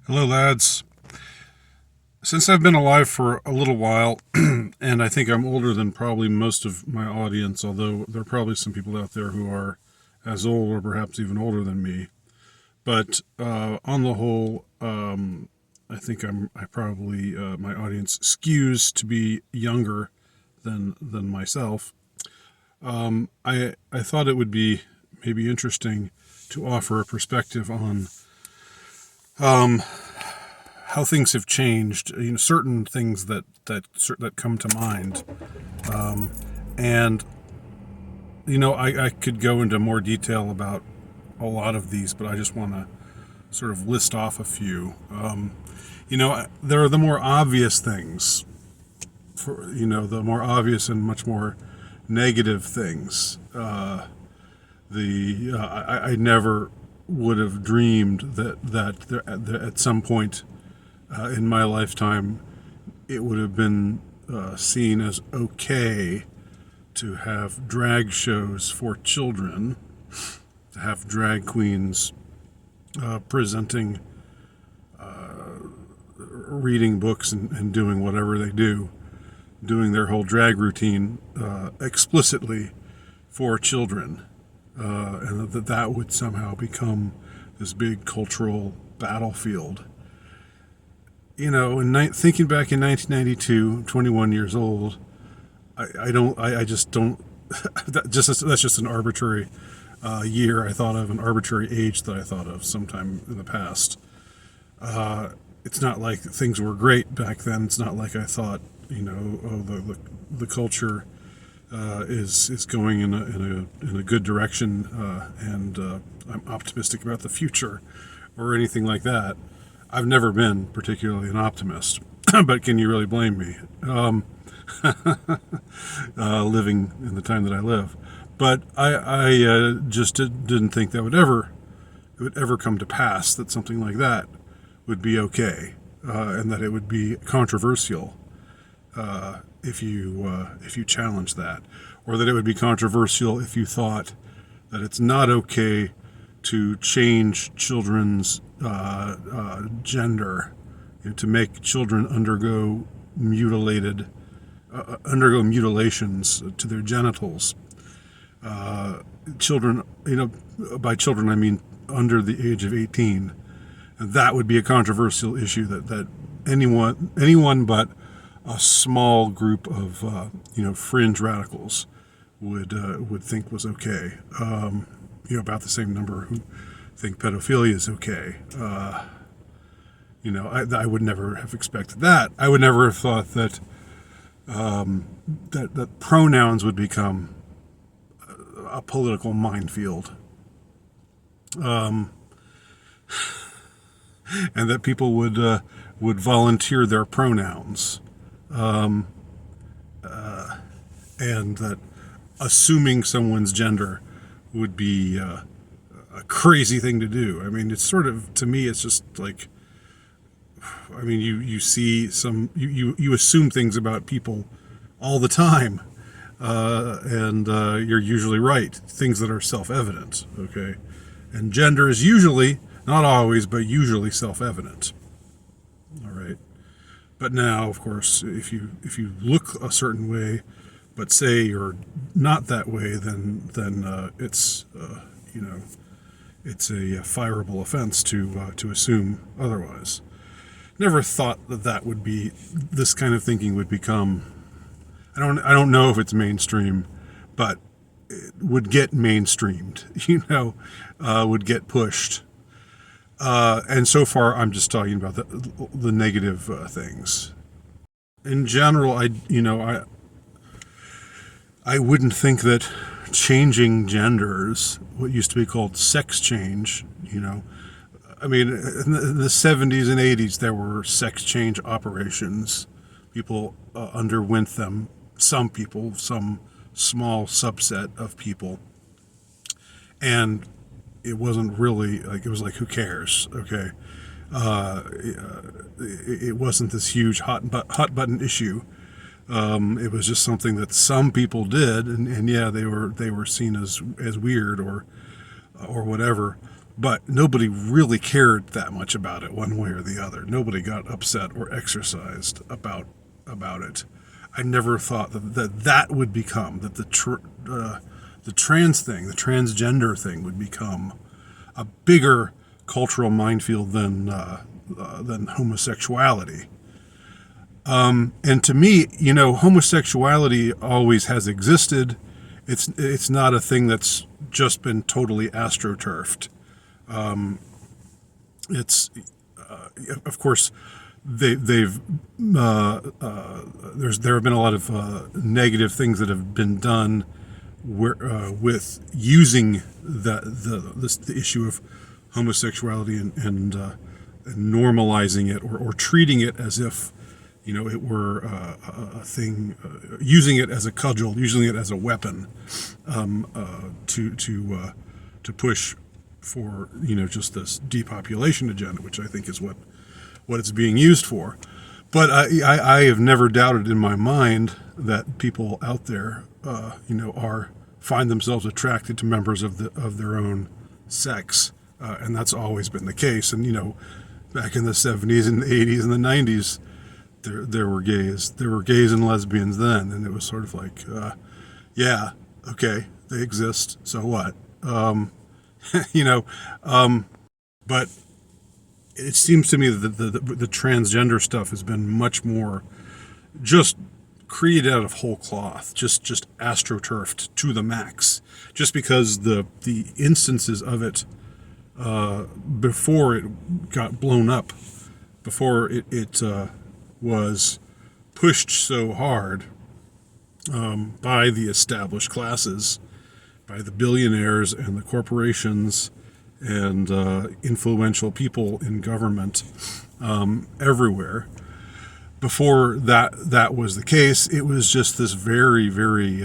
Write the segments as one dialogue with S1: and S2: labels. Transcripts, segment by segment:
S1: Hello, lads. Since I've been alive for a little while, and I think I'm older than probably most of my audience, although there are probably some people out there who are as old or perhaps even older than me. But on the whole, I think I probably my audience skews to be younger than myself. I thought it would be maybe interesting to offer a perspective on how things have changed. Certain things that come to mind, and I could go into more detail about a lot of these, but I just want to sort of list off a few. There are the more obvious things, the more obvious and much more negative things. I never would have dreamed that at some point in my lifetime it would have been seen as okay to have drag shows for children, to have drag queens presenting, reading books and doing whatever they do, doing their whole drag routine explicitly for children, and that would somehow become this big cultural battlefield. Thinking back in 1992, 21 years old, I just don't. That's just an arbitrary year I thought of, an arbitrary age that I thought of sometime in the past. It's not like things were great back then. It's not like I thought, oh, the culture is going in a good direction, and I'm optimistic about the future, or anything like that. I've never been particularly an optimist, but can you really blame me? Living in the time that I live, but I just didn't think that it would ever come to pass that something like that would be okay, and that it would be controversial if you challenge that, or that it would be controversial if you thought that it's not okay to change children's gender, to make children undergo mutilations to their genitals. Children, by children I mean under the age of 18. And that would be a controversial issue that anyone but a small group of fringe radicals would think was okay. About the same number who think pedophilia is okay. I would never have expected that. I would never have thought that that pronouns would become a political minefield, and that people would volunteer their pronouns, and that assuming someone's gender would be a crazy thing to do. I mean, it's sort of, to me, it's just like, I mean, you see you assume things about people all the time, and you're usually right. Things that are self-evident, okay? And gender is usually, not always, but usually self-evident. All right. But now, of course, if you look a certain way, but say you're not that way, then it's it's a fireable offense to assume otherwise. Never thought that would be, this kind of thinking would become, I don't know if it's mainstream, but it would get mainstreamed, would get pushed. And so far, I'm just talking about the negative things. In general, I wouldn't think that changing genders, what used to be called sex change, I mean, in the 70s and 80s, there were sex change operations. People underwent them. Some people, some small subset of people. And it wasn't really, like, it was like, who cares, okay? It wasn't this huge hot button issue. It was just something that some people did, and yeah, they were seen as weird or whatever. but nobody really cared that much about it one way or the other. Nobody got upset or exercised about it. I never thought that would become that the trans thing, the transgender thing, would become a bigger cultural minefield than homosexuality. And to me, homosexuality always has existed. It's not a thing that's just been totally astroturfed. It's of course they've there have been a lot of negative things that have been done with using the issue of homosexuality and normalizing it or treating it as if it were a thing, using it as a cudgel, using it as a weapon to push for just this depopulation agenda, which I think is what it's being used for. But I have never doubted in my mind that people out there find themselves attracted to members of their own sex, and that's always been the case. And back in the 70s and the 80s and the 90s, there were gays and lesbians then, and it was sort of like, yeah, okay, they exist, so what? But it seems to me that the transgender stuff has been much more just created out of whole cloth, just astroturfed to the max, just because the instances of it before it got blown up, before it was pushed so hard by the established classes, by the billionaires and the corporations and influential people in government everywhere. Before that was the case, it was just this very, very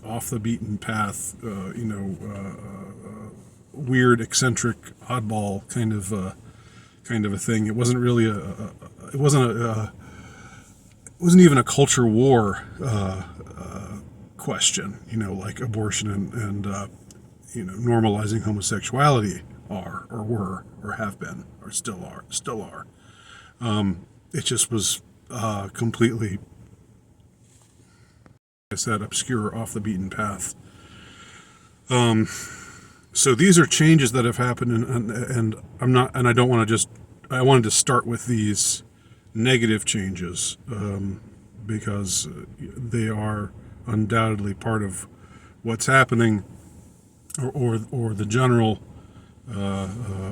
S1: off the beaten path, weird, eccentric, oddball kind of a thing. It wasn't really it wasn't even a culture war question, like abortion and normalizing homosexuality are or were or have been or still are. It just was completely, like I said, obscure, off the beaten path. So these are changes that have happened, and I don't want to just. I wanted to start with these negative changes because they are undoubtedly part of what's happening, or the general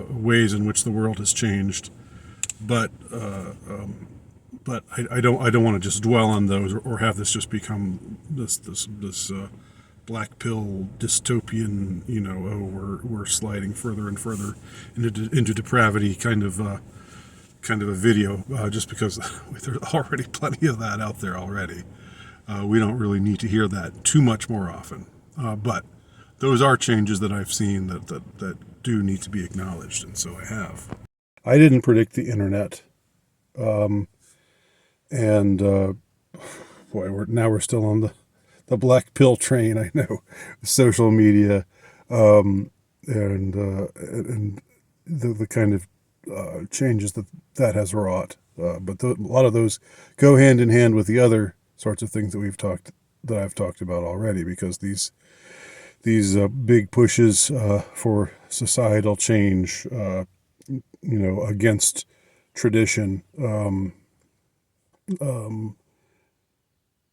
S1: ways in which the world has changed. But I don't want to just dwell on those or have this just become this black pill dystopian, we're sliding further and further into depravity kind of a video, just because there's already plenty of that out there already. We don't really need to hear that too much more often. But those are changes that I've seen that do need to be acknowledged, and so I have. I didn't predict the internet. And we're still on the black pill train. I know, social media, and the kind of changes that has wrought. But a lot of those go hand in hand with the other sorts of things that I've talked about already, because these big pushes for societal change, against tradition,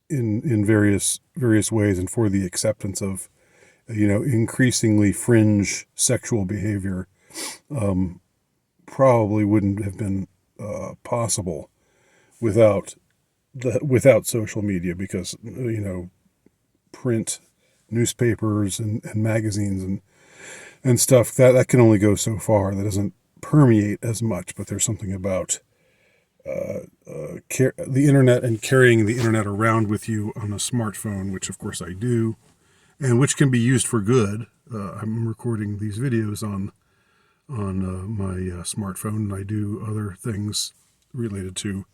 S1: in various ways, and for the acceptance of increasingly fringe sexual behavior, probably wouldn't have been possible without social media, because print, newspapers and magazines and stuff that can only go so far. That doesn't permeate as much. But there's something about the internet and carrying the internet around with you on a smartphone, which of course I do, and which can be used for good. I'm recording these videos on my smartphone, and I do other things related to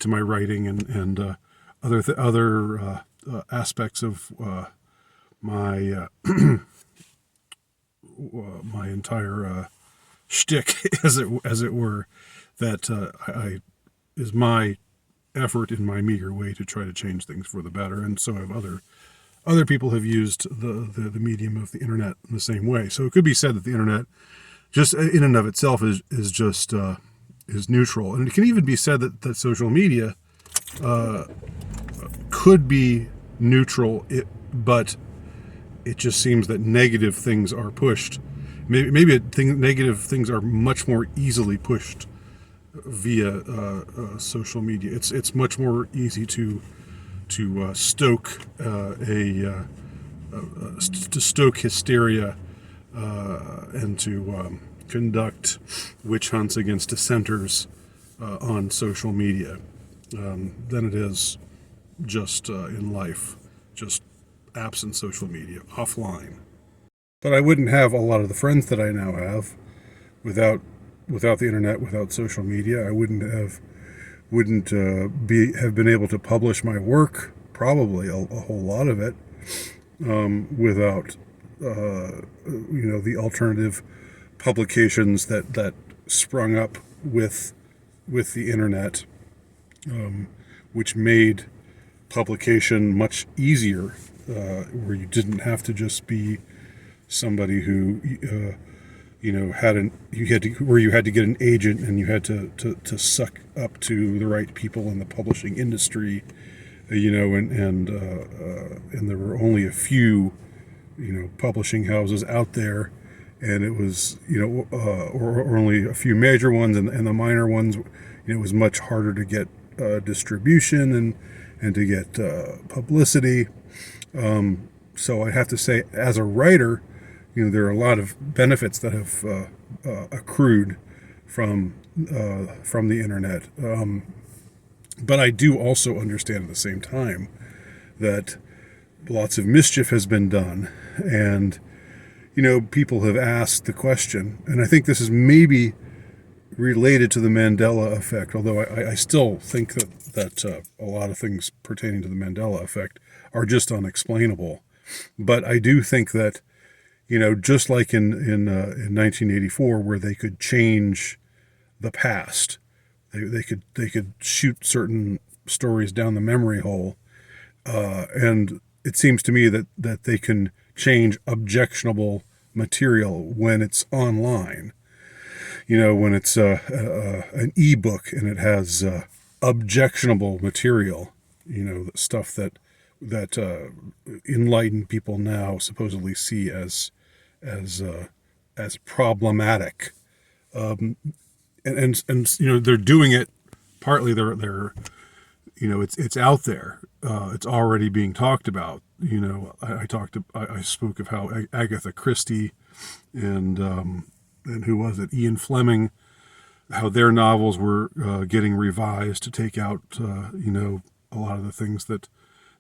S1: my writing and other aspects of my my entire shtick, as it were, that I is my effort in my meager way to try to change things for the better, and so have other people have used the medium of the internet in the same way. So it could be said that the internet, just in and of itself, is just is neutral, and it can even be said that social media could be neutral, but it just seems that negative things are pushed. Maybe negative things are much more easily pushed via social media. It's much more easy to stoke to stoke hysteria and to conduct witch hunts against dissenters on social media than it is just in life, just absent social media, offline. But I wouldn't have a lot of the friends that I now have without the internet, without social media. I wouldn't have been able to publish my work, probably a whole lot of it, without the alternative publications that sprung up with the internet, which made publication much easier, where you didn't have to just be somebody who you had to get an agent, and you had to suck up to the right people in the publishing industry, and there were only a few publishing houses out there, and it was or only a few major ones, and the minor ones, it was much harder to get distribution and to get publicity. So I have to say, as a writer, there are a lot of benefits that have accrued from the internet. But I do also understand at the same time that lots of mischief has been done, and people have asked the question, and I think this is maybe related to the Mandela effect, although I still think that a lot of things pertaining to the Mandela effect are just unexplainable. But I do think that, just like in 1984, where they could change the past, they could shoot certain stories down the memory hole, and it seems to me that they can change objectionable material when it's online. When it's an ebook and it has objectionable material, stuff that enlightened people now supposedly see as problematic, and they're doing it partly. They're it's out there. It's already being talked about. I spoke of how Agatha Christie and who was it, Ian Fleming, how their novels were getting revised to take out a lot of the things that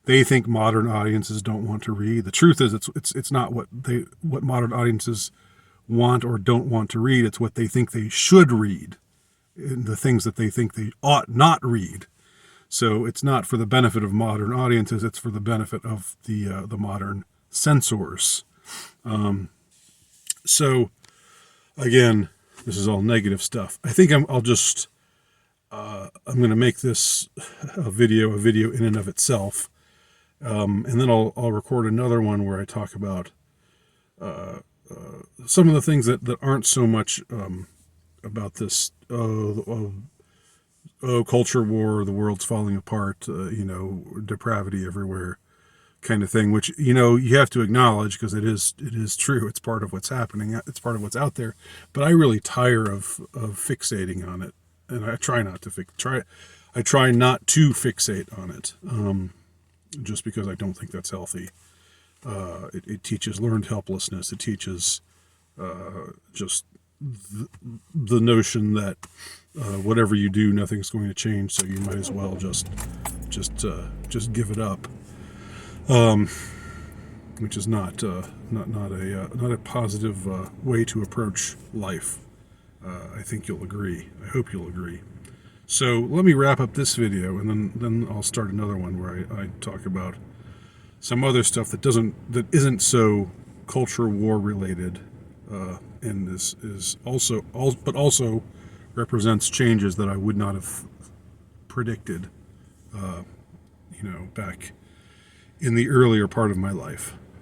S1: they think modern audiences don't want to read. The truth is, it's not what modern audiences want or don't want to read. It's what they think they should read, and the things that they think they ought not read. So it's not for the benefit of modern audiences. It's for the benefit of the modern censors. So again, this is all negative stuff. I think I'm going to make this a video in and of itself. And then I'll record another one where I talk about some of the things that aren't so much about this culture war, the world's falling apart, depravity everywhere kind of thing, which you have to acknowledge, because it is true. It's part of what's happening. It's part of what's out there. But I really tire of fixating on it, and I try not to fixate on it. Just because I don't think that's healthy. It teaches learned helplessness. It teaches just the notion that whatever you do, nothing's going to change, so you might as well just give it up. Which is not a positive way to approach life. I think you'll agree. I hope you'll agree. So let me wrap up this video, and then I'll start another one where I talk about some other stuff that isn't so culture war related, and is also but also represents changes that I would not have predicted, back in the earlier part of my life.